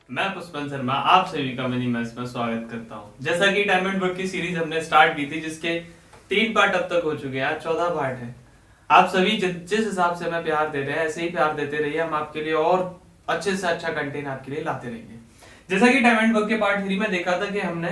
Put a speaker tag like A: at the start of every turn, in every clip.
A: मैं पुष्पन शर्मा आप सभी का मिनी मैथ्स में स्वागत करता हूं। जैसा कि टाइम एंड वर्क की सीरीज हमने स्टार्ट की थी, जिसके 3 पार्ट अब तक हो चुके हैं, आज 14 पार्ट है। आप सभी जिस हिसाब से हमें प्यार दे रहे हैं, ऐसे ही प्यार देते रहिए। हम आपके लिए और अच्छे से अच्छा कंटेंट आपके लिए लाते रहेंगे। जैसा कि टाइम एंड वर्क के पार्ट 3 में देखा था कि हमने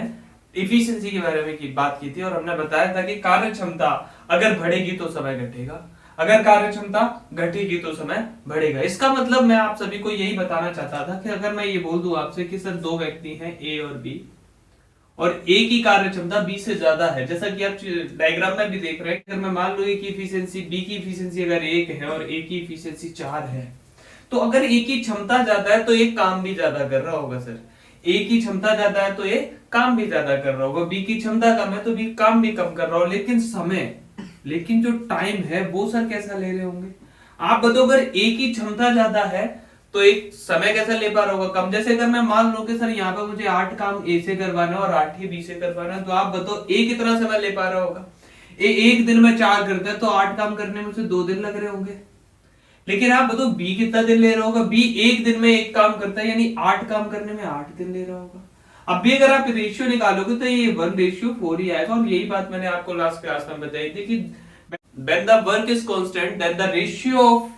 A: इफिशिएंसी के बारे में बात की थी और हमने बताया था कि कार्य क्षमता अगर बढ़ेगी तो समय घटेगा, अगर कार्य क्षमता घटेगी तो समय बढ़ेगा। इसका मतलब मैं आप सभी को यही बताना चाहता था कि अगर मैं ये बोल दूं आपसे कि सर दो व्यक्ति हैं ए और बी, और ए की कार्य क्षमता बी से ज्यादा है, जैसा कि आप डायग्राम में भी देख रहे हैं। अगर मैं मान लो ए की इफिशिएंसी बी की इफिशिएंसी अगर 1 है और ए की इफिशिएंसी 4 है, तो अगर ए की क्षमता ज्यादा है तो एक काम भी ज्यादा कर रहा होगा। सर ए की क्षमता ज्यादा है तो ये काम भी ज्यादा कर रहा होगा, बी की क्षमता कम है तो बी काम भी कम कर रहा होगा। लेकिन जो टाइम है वो सर कैसा ले रहे होंगे? आप बताओ, अगर ए की क्षमता ज्यादा है तो एक समय कैसा ले पा रहा होगा? कम। जैसे अगर मैं मान लो कि सर यहाँ पे मुझे 8 काम ए से करवाना है और 8 ही बी से करवाना है, तो आप बताओ ए कितना समय ले पा रहा होगा? ए एक दिन में 4 करता है तो 8 काम करने में उसे 2 दिन लग रहे होंगे। लेकिन आप बताओ बी कितना दिन ले रहा होगा? बी एक दिन में एक काम करता है, यानी 8 काम करने में 8 दिन ले रहा होगा। अब भी अगर आप रेशियो निकालोगे तो ये 1:4 ही आएगा। और यही बात मैंने आपको लास्ट क्लास में बताई थी कि when the work is constant then the ratio of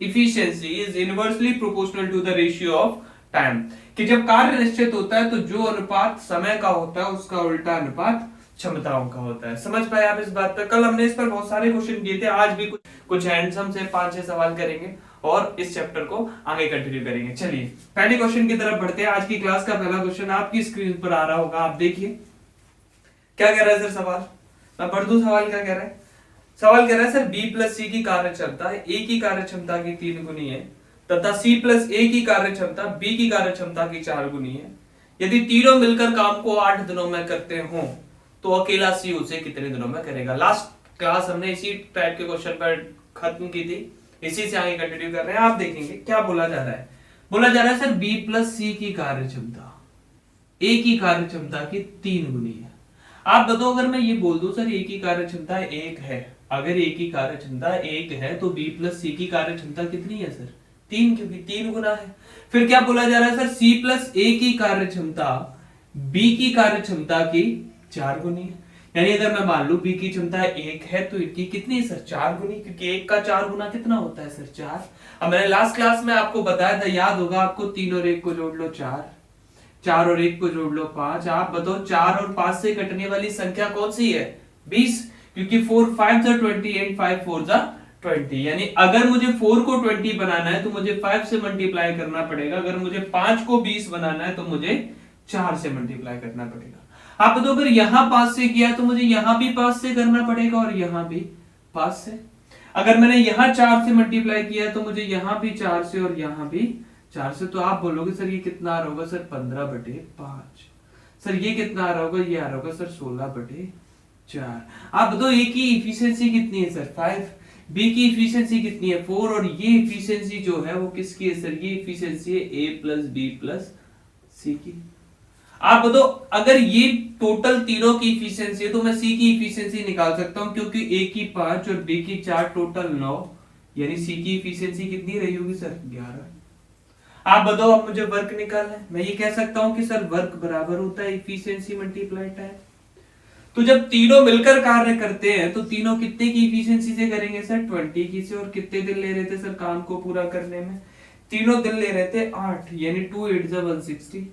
A: efficiency is inversely proportional to the ratio of time। कि जब कार्य निश्चित होता है तो जो अनुपात समय का होता है उसका उल्टा अनुपात क्षमताओं का होता है। समझ पाए आप इस बात पर? कल हमने इस पर बहुत सारे क्वेश्चन किए थे, आज भी कुछ हैंडसम से 5-6 सवाल करेंगे और इस चैप्टर को आगे कंटिन्यू करेंगे। चलिए पहले क्वेश्चन की तरफ बढ़ते हैं। आज की क्लास का पहला क्वेश्चन आपकी स्क्रीन पर आ रहा होगा, आप देखिए क्या कह रहा है सर सवाल। मैं पढ़ दूं सवाल क्या कह रहा है। सवाल कह रहा है सर बी प्लस सी की कार्य क्षमता ए की कार्य क्षमता की 3 गुनी है तथा सी प्लस ए की कार्य क्षमता बी की कार्य क्षमता की 4 गुनी है। यदि तीनों मिलकर काम को 8 दिनों में करते हो तो अकेला सी उसे कितने दिनों में करेगा? लास्ट क्लास हमने इसी टाइप के क्वेश्चन पर खत्म की थी, इसी से आगे कंटिन्यू कर रहे हैं। आप देखेंगे क्या बोला जा रहा है। बोला जा रहा है सर बी प्लस सी की कार्य क्षमता ए की कार्य क्षमता की 3 गुनी है। आप बताओ, अगर मैं ये बोल दूं सर ए की कार्य क्षमता 1 है, अगर ए की कार्य क्षमता 1 है तो बी प्लस सी की कार्य क्षमता कितनी है सर? 3, क्योंकि 3 गुना है। फिर क्या बोला जा रहा है सर सी प्लस ए की कार्य क्षमता बी की कार्य क्षमता की 4 गुनी है। यानी अगर मैं मान लू बी की क्षमता 1 है तो इनकी कितनी है सर? 4 गुनी, क्योंकि 1 का 4 गुना कितना होता है सर? 4। अब मैंने लास्ट क्लास में आपको बताया था, याद होगा आपको, 3 और 1 को जोड़ लो 4, 4 और 1 को जोड़ लो 5। आप बताओ 4 और 5 से कटने वाली संख्या कौन सी है? 20, क्योंकि 4 5 जा 20 एंड 5 4 जा 20। यानी अगर मुझे 4 को 20 बनाना है तो मुझे 5 से मल्टीप्लाई करना पड़ेगा, अगर मुझे 5 को 20 बनाना है तो मुझे 4 से मल्टीप्लाई करना पड़ेगा। आप बताओ अगर यहां 5 से किया तो मुझे यहां भी 5 से करना पड़ेगा और यहां भी 5 से। अगर मैंने यहां 4 से मल्टीप्लाई किया तो मुझे यहां भी 4 से और यहां भी 4 से। तो आप बोलोगे सर ये कितना आ रहा होगा? सर 15/5। सर ये कितना आ रहा होगा? ये आ रहा होगा सर 16/4। आप बताओ ए की इफिशिएंसी कितनी है सर? 5। बी की इफिशिएंसी कितनी है? 4। और ये इफिशिएंसी जो है वो किसकी है सर? ये इफिशिएंसी है ए प्लस बी प्लस सी की। आप बताओ अगर ये टोटल तीनों की इफिशिएंसी है तो मैं सी की इफिशिएंसी निकाल सकता हूं, क्योंकि ए की 5 और बी की 4, टोटल 9। यानी सी की इफिशिएंसी कितनी रही होगी सर? 11। आप बताओ, अब मुझे वर्क निकालना है। मैं ये कह सकता हूं कि सर वर्क बराबर होता है इफिशिएंसी मल्टीप्लाई टाइम। तो जब तीनों मिलकर कार्य करते हैं तो तीनों कितने की इफिशिएंसी से करेंगे सर? 20 की से। और कितने दिन ले रहे थे सर काम को पूरा करने में? तीनों दिन ले रहे थे 8, यानी 2 8 जा 160।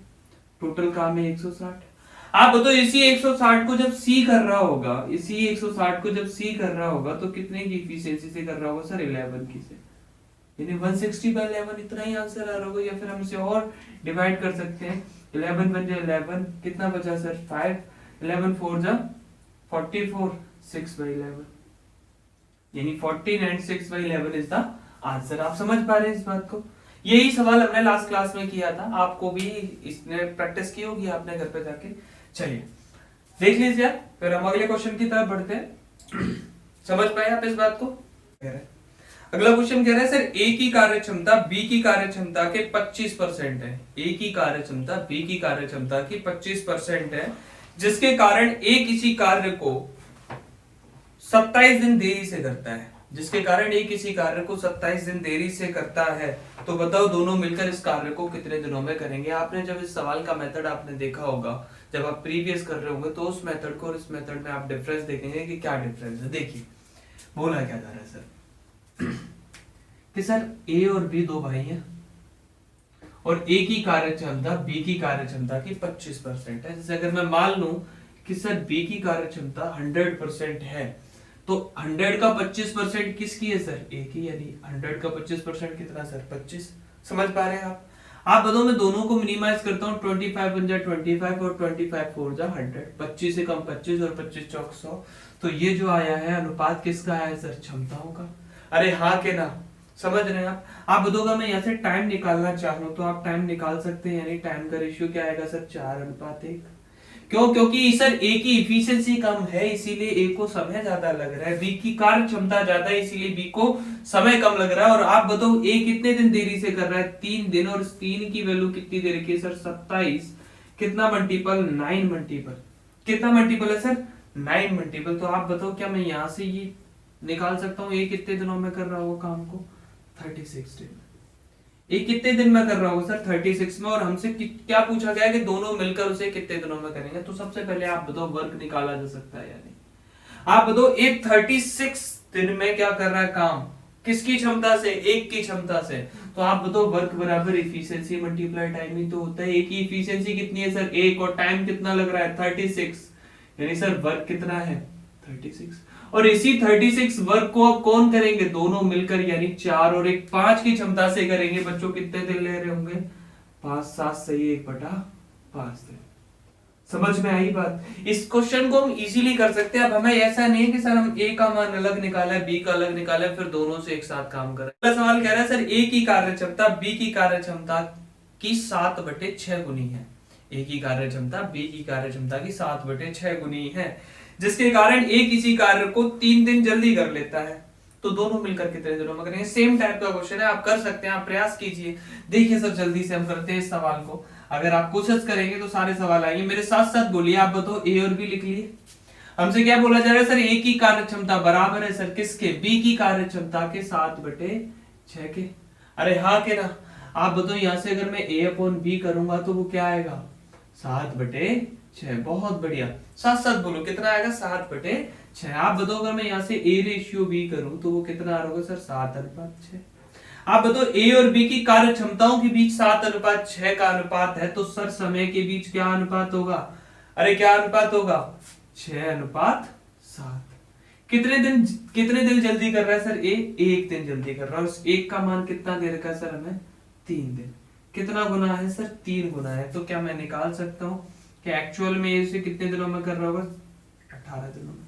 A: टोटल काम है 160। आप बताओ इसी 160 को जब सी कर रहा होगा, इसी 160 को जब सी कर रहा होगा तो कितने की इफिशिएंसी से कर रहा होगा सर? 11 की से। यानी 160/11 इतना ही आंसर आ रहा होगा। या फिर हम इसे और डिवाइड कर सकते हैं। 11 बन जाए 11, कितना बचा सर? 5। 11 4 जा 44, 6/11। यानी 14 एंड 6/11 इज द आंसर। आप समझ पा रहे हैं इस बात को? यही सवाल हमने लास्ट क्लास में किया था, आपको भी इसने प्रैक्टिस की होगी आपने घर पे जाके। चलिए देख लीजिए, फिर हम अगले क्वेश्चन की तरफ बढ़ते हैं। समझ पाए आप इस बात को? अगला क्वेश्चन कह रहा है सर ए की कार्य क्षमता बी की कार्य क्षमता के 25% है। ए की कार्य क्षमता बी की कार्य क्षमता की 25% है, जिसके कारण ए किसी कार्य को 27 दिन देरी से करता है। जिसके कारण एक किसी कार्य को 27 दिन देरी से करता है, तो बताओ दोनों मिलकर इस कार्य को कितने दिनों में करेंगे। आपने जब इस सवाल का मेथड आपने देखा होगा, जब आप प्रीवियस कर रहे होंगे, तो उस मेथड को और इस मेथड में आप डिफरेंस देखेंगे कि क्या डिफरेंस है। देखिए बोला क्या जा रहा है सर कि सर ए और बी दो भाई हैं और ए की कार्य क्षमता बी की कार्य क्षमता की 25% है। जैसे अगर मैं मान लूं कि सर बी की कार्य क्षमता 100% है, तो 100 का 25% किसकी है सर, ए की, यानी 100 का 25% कितना सर, 25। समझ पा रहे हैं आप बताओ मैं दोनों को मिनिमाइज करता हूँ, 25 बन जाए 25 और 25 4 जा 100, 25 से कम 25 और 25 चौक 100, तो ये जो आया है अनुपात किसका आया है सर, क्षमताओं का। अरे हाँ के ना, समझ रहे हैं आप बताओगे मैं यहाँ से टाइम निकालना चाहूँ तो आप टाइम निकाल सकते हैं, यानी टाइम का रेशियो क्या आएगा सर, 4:1। क्यों, क्योंकि सर ए की इफिशियंसी कम है इसीलिए ए को समय ज्यादा लग रहा है, बी की कार्य क्षमता ज्यादा है इसीलिए बी को समय कम लग रहा है। और आप बताओ ए कितने दिन देरी से कर रहा है, 3 दिन, और 3 की वैल्यू कितनी दे रखी है सर, 27, कितना मल्टीपल, 9 मल्टीपल, कितना मल्टीपल है सर, 9 मल्टीपल। तो आप बताओ क्या मैं यहाँ से ये निकाल सकता हूँ ए कितने दिनों में कर रहा होगा काम को, 36 दिन। ये कितने दिन में कर रहा होगा सर, 36 में। और हमसे क्या पूछा गया है कि दोनों मिलकर उसे कितने दिनों में करेंगे, तो सबसे पहले आप बताओ वर्क निकाला जा सकता है, यानी आप बताओ एक 36 दिन में क्या कर रहा है काम, किसकी क्षमता से, एक की क्षमता से। तो आप बताओ वर्क बराबर इफिशियंसी मल्टीप्लाई टाइम ही तो होता है। एक की इफिशियंसी कितनी है सर, एक, और टाइम कितना लग रहा है 36, यानी सर वर्क कितना है 36। और इसी 36 वर्क को अब कौन करेंगे, दोनों मिलकर, यानी 4 और 1 5 की क्षमता से करेंगे। बच्चों कितने दिन ले रहे होंगे, 5 7 सही 1/5 दिन। समझ में आई बात। इस क्वेश्चन को हम इजीली कर सकते हैं। अब हमें ऐसा नहीं है कि सर हम ए का मान अलग निकाला है, बी का अलग निकाला है, फिर दोनों से एक साथ काम करें। अगला सवाल कह रहा है सर ए की कार्य क्षमता बी की कार्य क्षमता की 7/6 गुनी है। ए की कार्य क्षमता बी की कार्य क्षमता की 7/6 गुनी है, जिसके कारण ए किसी कार्य को 3 दिन जल्दी कर लेता है, तो दोनों मिलकर कितने दिनों में करेंगे। सेम टाइप का क्वेश्चन है, आप कर सकते हैं, आप प्रयास कीजिए। देखिए सर जल्दी से हम करते हैं इस सवाल को। अगर आप कोशिश करेंगे तो सारे सवाल आएंगे। मेरे साथ साथ बोलिए, आप बताओ ए और बी लिख लिए। हमसे क्या बोला जा रहा है सर, ए की कार्य क्षमता बराबर है सर किसके, बी की कार्य क्षमता के 7/6 के। अरे हाँ के ना, आप बताओ यहाँ से अगर मैं ए अपॉन बी करूंगा तो वो क्या आएगा, 7/6। बहुत बढ़िया, साथ साथ बोलो कितना आएगा, 7/6। आप बताओ अगर मैं यहाँ से ए रेशियो बी करूं तो वो कितना आ रहा होगा सर, 7:6। आप बताओ ए और बी की कार्य क्षमताओं के बीच 7:6 का अनुपात है, तो सर समय के बीच क्या अनुपात होगा, अरे क्या अनुपात होगा, 6:7। कितने दिन जल्दी कर रहा है सर ए, 1 दिन जल्दी कर रहा है। और एक का मान कितना दे रखा है सर हमें, 3 दिन। कितना गुना है सर, 3 गुना है। तो क्या मैं निकाल सकता हूं कि एक्चुअल में इसे कितने दिनों में कर रहा होगा, 18 दिनों में।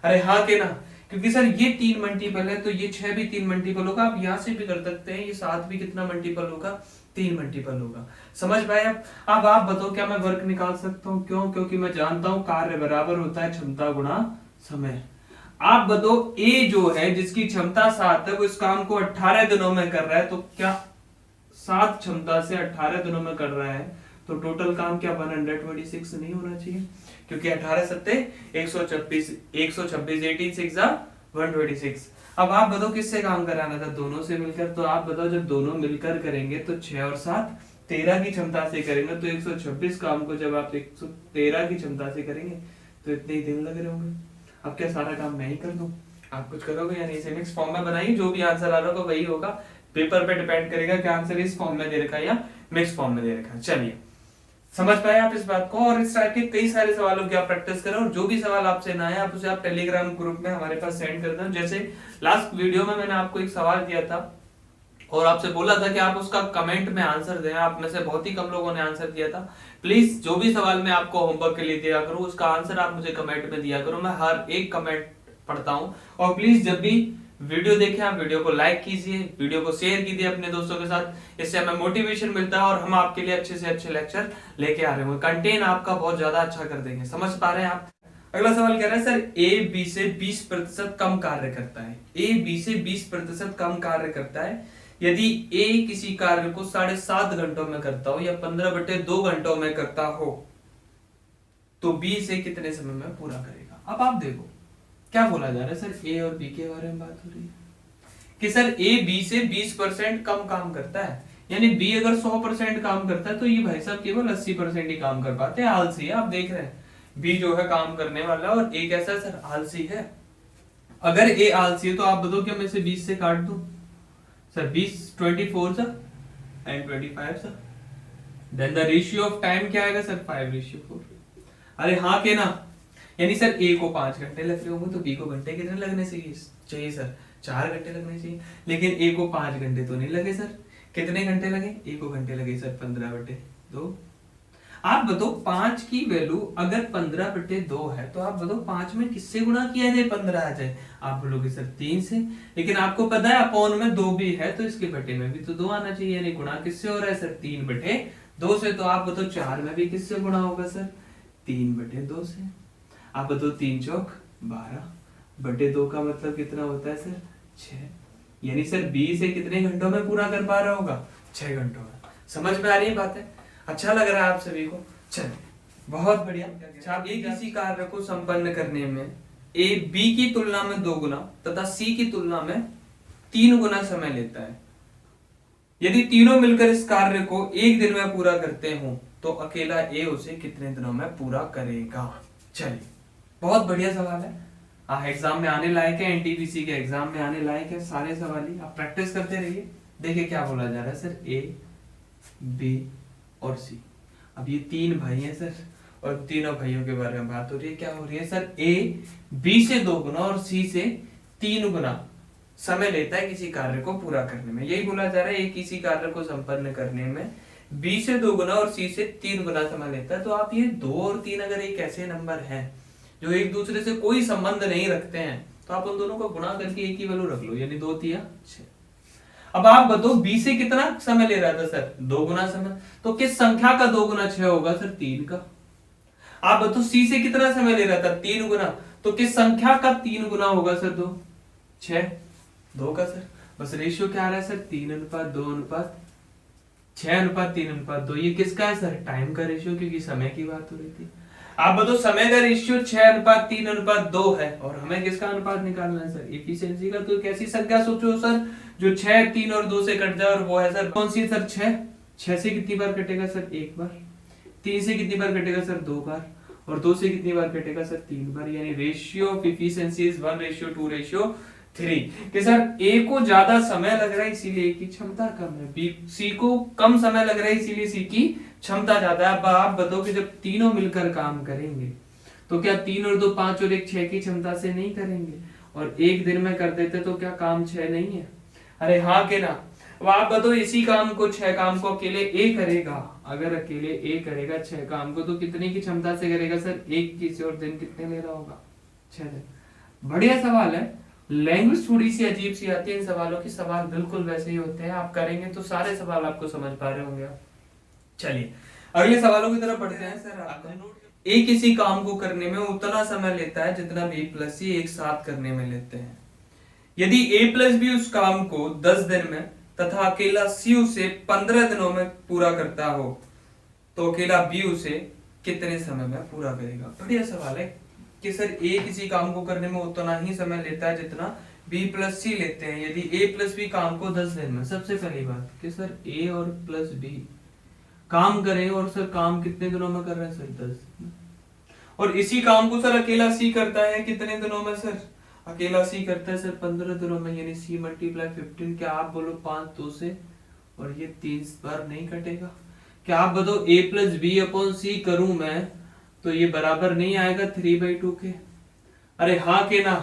A: अरे हाँ के ना, क्योंकि सर ये 3 मल्टीपल है तो ये 6 भी 3 मल्टीपल होगा। आप यहां से भी कर सकते हैं, ये 7 भी कितना मल्टीपल होगा, 3 मल्टीपल होगा। समझ पाए अब आप बताओ क्या मैं वर्क निकाल सकता हूँ, क्यों, क्योंकि मैं जानता हूं कार्य बराबर होता है क्षमता गुणा समय। आप बताओ ए जो है जिसकी क्षमता 7 है वो इस काम को 18 दिनों में कर रहा है, तो क्या 7 क्षमता से 18 दिनों में कर रहा है, तो टोटल काम क्या 126 नहीं होना चाहिए, क्योंकि 18 सत्ते 126, 18 6 126। अब आप बताओ किससे काम कराना था, दोनों से मिलकर। तो आप बताओ जब दोनों मिलकर करेंगे तो 6 और 7 13 की क्षमता से करेंगे, तो 126 काम को जब आप 113 की क्षमता से करेंगे तो इतने ही दिन लग रहे होंगे। अब क्या सारा काम मैं ही कर दूं, आप कुछ करोगे या नहीं। इसे मिक्स फॉर्म में बनाइए, जो भी आंसर आ रहा होगा वही होगा। पेपर पे डिपेंड करेगा कि आंसर इस फॉर्म में दे रखा है या मिक्स फॉर्म में दे रखा है। चलिए समझ पाए आप इस बात को। और इस टाइप के कई सारे सवालों की आप प्रैक्टिस करें, और जो भी सवाल आपसे ना आए आप उसे आप टेलीग्राम ग्रुप में हमारे पास सेंड कर दें। जैसे लास्ट वीडियो में मैंने आपको एक सवाल दिया था और आपसे बोला था कि आप उसका कमेंट में आंसर दें। आप में से बहुत ही कम लोगों ने आंसर दिया था। प्लीज जो भी सवाल मैं आपको होमवर्क के लिए दिया करूं उसका आंसर आप मुझे कमेंट में दिया करो। मैं हर एक कमेंट पढ़ता हूं। और प्लीज जब भी वीडियो देखें आप वीडियो को लाइक कीजिए, वीडियो को शेयर कीजिए अपने दोस्तों के साथ। इससे हमें मोटिवेशन मिलता है और हम आपके लिए अच्छे से अच्छे लेक्चर लेके आ रहे हैं। कंटेंट आपका बहुत ज्यादा अच्छा कर देंगे। समझ पा रहे हैं आप। अगला सवाल कह रहा है सर ए बी से 20% कम कार्य करता है। ए बी से 20% कम कार्य करता है। यदि ए किसी कार्य को 7.5 घंटों में करता हो या 15/2 घंटों में करता हो तो बी से कितने समय में पूरा करेगा। अब आप देखो क्या बोला जा रहा है सर, ए और बी के बारे में बात हो रही है कि सर ए बी से 20% कम काम करता है, यानी बी अगर 100% काम करता है तो ये भाई साहब केवल 80% ही काम कर पाते हैं, आलसी है। आप देख रहे हैं बी जो है काम करने वाला और ए कैसा है सर, आलसी है। अगर ए आलसी है तो आप बताओ क्या मैं इसे 20 से काट दूं sir, 20 24 sir and 25 sir, then the ratio of time क्या आएगा सर, 5:4। अरे हाँ के ना, यानी सर ए को 5 घंटे लग रहे होंगे तो बी को घंटे कितने लगने चाहिए सर, 4 घंटे लगने चाहिए। लेकिन ए को 5 घंटे तो नहीं लगे सर, कितने घंटे लगे, ए को घंटे लगे सर 15/2। आप बताओ 5 की वैल्यू अगर 15/2 है तो आप बताओ 5 में किससे गुणा किया जाए 15 आ जाए, आप बोलोगे सर 3 से। लेकिन आपको पता है अपॉन में 2 भी है तो इसके बटे में भी तो 2 आना चाहिए, यानी गुणा किससे हो रहा है सर, 3/2 से। तो आप बताओ 4 में भी किससे गुणा होगा सर, 3/2 से। आप बताओ 3 चौक 12/2 का मतलब कितना होता है सर, 6। यानी सर बी से कितने घंटों में पूरा कर पा रहा होगा, 6 घंटों में। समझ में आ रही है बातें, अच्छा लग रहा है आप सभी को, चलिए बहुत बढ़िया। अच्छा, ए किसी कार्य को संपन्न करने में ए बी की तुलना में 2 गुना तथा सी की तुलना में 3 गुना समय लेता है। यदि तीनों मिलकर इस कार्य को 1 दिन में पूरा करते हो तो अकेला ए उसे कितने दिनों में पूरा करेगा। चलिए बहुत बढ़िया सवाल है, एग्जाम में आने लायक है, एनटीपीसी के एग्जाम में आने लायक है सारे सवाल ही। आप प्रैक्टिस करते रहिए। देखिए क्या बोला जा रहा है सर, ए बी और सी। अब ये 3 भाई हैं सर और तीनों भाइयों के बारे में बात हो रही है। क्या हो रही है सर, ए बी से 2 गुना और सी से 3 गुना समय लेता है किसी कार्य को पूरा करने में। यही बोला जा रहा है, ए किसी कार्य को संपन्न करने में बी से 2 गुना और सी से 3 गुना समय लेता है। तो आप ये 2 और 3 अगर एक ऐसे नंबर हैं जो एक दूसरे से कोई संबंध नहीं रखते हैं तो आप उन दोनों को गुणा करके एक ही वैल्यू रख लो, यानी 2 3 6। अब आप बताओ बी से कितना समय ले रहा था सर, 2 गुना समय, तो किस संख्या का 2 गुना 6 होगा सर, 3 का। आप बताओ सी से कितना समय ले रहा था, 3 गुना, तो किस संख्या का 3 गुना होगा सर, 2 6 2 का सर। बस रेशियो क्या आ रहा है सर, 3:2:6:3:2। ये किसका है सर, टाइम का रेशियो, क्योंकि समय की बात हो रही थी। आप बताओ समय का रेशियो 6:3:2 है और हमें किसका अनुपात निकालना है सर, एफिशिएंसी का। तो कैसी संख्या सोचो सर जो 6 3 और 2 से कट जाए, और वो है सर कौन सी सर, 6 से कितनी बार कटेगा सर, 1 बार। 3 से कितनी बार कटेगा सर, 2 बार। और 2 से कितनी बार कटेगा सर, 3 बार। यानी रेशियो ऑफ एफिशिएंसी इज 1:2:3 कि सर ए को ज्यादा समय लग रहा है इसीलिए ए की क्षमता कम है, बी सी को कम समय लग रहा है इसीलिए सी की क्षमता ज्यादा है। अब आप बताओ कि जब तीनों मिलकर काम करेंगे तो क्या 3 और 2 5 और 1 6 की क्षमता से नहीं करेंगे, और एक दिन में कर देते तो क्या काम 6 नहीं है। अरे हाँ के ना। अब आप बताओ इसी काम को 6 काम को अकेले ए करेगा, अगर अकेले ए करेगा 6 काम को तो कितने की क्षमता से करेगा सर, 1 की से, और दिन कितने ले रहा होगा, 6 दिन। बढ़िया सवाल है, लैंग्वेज थोड़ी सी अजीब सी आती है इन सवालों की, सवाल बिल्कुल वैसे ही होते हैं, आप करेंगे तो सारे सवाल आपको समझ पा रहे होंगे। चलिए अगले सवालों की तरफ बढ़ते हैं सर। ए किसी काम को करने में उतना समय लेता है जितना बी प्लस सी एक साथ करने में लेते हैं। यदि ए प्लस बी उस काम को 10 दिन में तथा अकेला सी उसे 15 दिनों में पूरा करता हो तो अकेला बी उसे कितने समय में पूरा करेगा। बढ़िया सवाल है कि सर ए किसी काम को करने में उतना ही समय लेता है जितना बी प्लस सी लेते हैं। यदि ए प्लस बी काम को 10 दिन में, सबसे पहली बात कि सर ए और प्लस बी काम करें, और सर काम कितने दिनों में कर रहे हैं सर, 10। और इसी काम को सर अकेला सी करता है कितने दिनों में सर, अकेला सी करता है सर 15 दिनों में, यानी सी मल्टीप्लाई 15। क्या आप बोलो 5 2 से, और ये 3 बार नहीं कटेगा। क्या आप बताओ ए प्लस बी अपॉन सी करूं मैं तो ये बराबर नहीं आएगा 3/2 के। अरे हाँ के ना।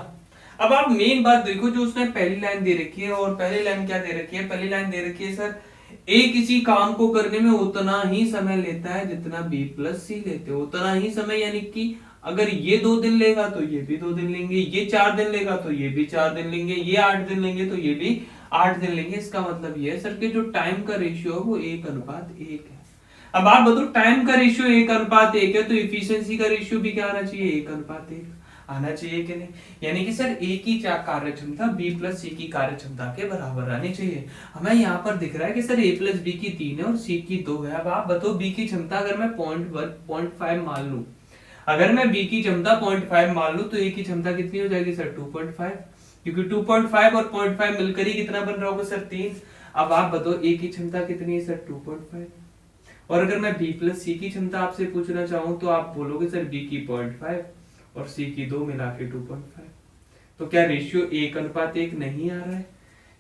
A: अब आप मेन बात देखो जो उसने पहली लाइन दे रखी है, और पहली लाइन क्या दे रखी है, पहली लाइन दे रखी है सर ए किसी काम को करने में उतना ही समय लेता है जितना बी प्लस सी लेते हो। उतना ही समय यानी कि अगर ये 2 दिन लेगा तो ये भी 2 दिन लेंगे, ये 4 दिन लेगा तो ये भी 4 दिन लेंगे, ये 8 दिन लेंगे तो ये भी 8 दिन लेंगे। इसका मतलब ये है सर कि जो टाइम का रेशियो है वो 1:1 है। अब आप बताओ टाइम का रेशियो 1:1 है तो इफिशियंसी का रेशियो भी क्या आना चाहिए, 1:1 आना चाहिए कि नहीं। यानी कि सर ए की कार्य क्षमता बी प्लस सी की कार्य क्षमता के बराबर आनी चाहिए। हमें यहाँ पर दिख रहा है कि सर ए प्लस बी की 3 है और सी की 2 है। अब आप बताओ बी की क्षमता अगर मैं 0.5 मान लूं, अगर मैं बी की क्षमता 0.5 मान लूं तो ए की क्षमता कितनी हो जाएगी सर 2.5, क्योंकि 2.5 और 0.5 मिलकर ही कितना बन रहा होगा सर 3। अब आप बताओ ए की क्षमता कितनी है सर 2.5, और अगर मैं बी प्लस सी की क्षमता आपसे पूछना चाहूं तो आप बोलोगे सर बी की 0.5 और सी की 2 मिला के 2.5। तो क्या रेशियो 1:1 नहीं आ रहा है,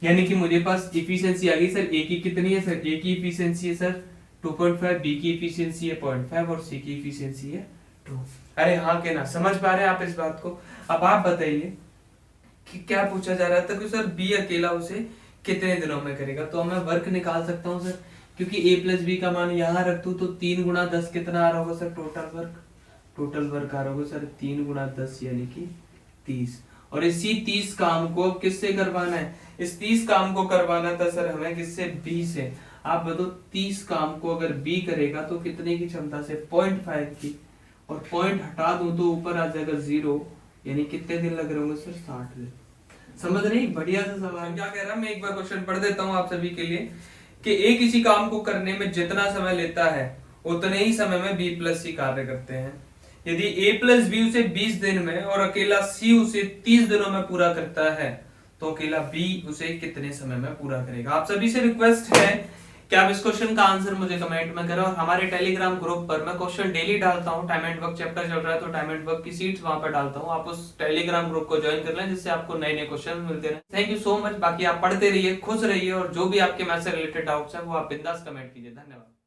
A: यानी कि मुझे पास इफिशियंसी आ गई सर ए की कितनी है सर, ए की इफिशियंसी है सर 2.5, बी की इफिशियंसी है 0.5 और सी की इफिशियंसी है 2। अरे हाँ के ना, समझ पा रहे हैं आप इस बात को। अब आप बताइए कि क्या पूछा जा रहा था कि सर बी अकेला उसे कितने दिनों में करेगा। तो मैं वर्क निकाल सकता हूँ सर, क्योंकि ए प्लस बी का मान यहाँ रख दूं तो 3 गुणा 10 कितना आ रहा होगा सर टोटल वर्क आ रहा होगा सर 3 गुणा 10 यानी कि 30। और इसी 30 काम को अब किससे करवाना है, इस 30 काम को करवाना था सर हमें किससे, बी से। आप बताओ 30 काम को अगर बी करेगा तो कितने की क्षमता से, 0.5 की, और पॉइंट हटा दूं तो ऊपर आ जाएगा 0, यानी कितने दिन लग रहे होंगे सर 60 दिन। समझ रही, बढ़िया सा सवाल। क्या कह रहा मैं एक बार क्वेश्चन पढ़ देता हूँ आप सभी के लिए कि ए किसी काम को करने में जितना समय लेता है उतने ही समय में बी प्लस सी कार्य करते हैं। यदि ए प्लस बी उसे 20 दिन में और अकेला सी उसे 30 दिनों में पूरा करता है तो अकेला बी उसे कितने समय में पूरा करेगा। आप सभी से रिक्वेस्ट है कि आप इस क्वेश्चन का आंसर मुझे कमेंट में करें, और हमारे टेलीग्राम ग्रुप पर मैं क्वेश्चन डेली डालता हूं। टाइम एंड वर्क चैप्टर चल रहा है तो टाइम एंड वर्क की सीट्स वहां पर डालता हूं, आप उस टेलीग्राम ग्रुप को ज्वाइन कर लें जिससे आपको नए नए क्वेश्चन मिलते रहे। Thank you so much. बाकी आप पढ़ते रहिए, खुश रहिए, और जो भी आपके मैथ से रिलेटेड डाउट्स है वो आप बिंदास कमेंट कीजिए। धन्यवाद।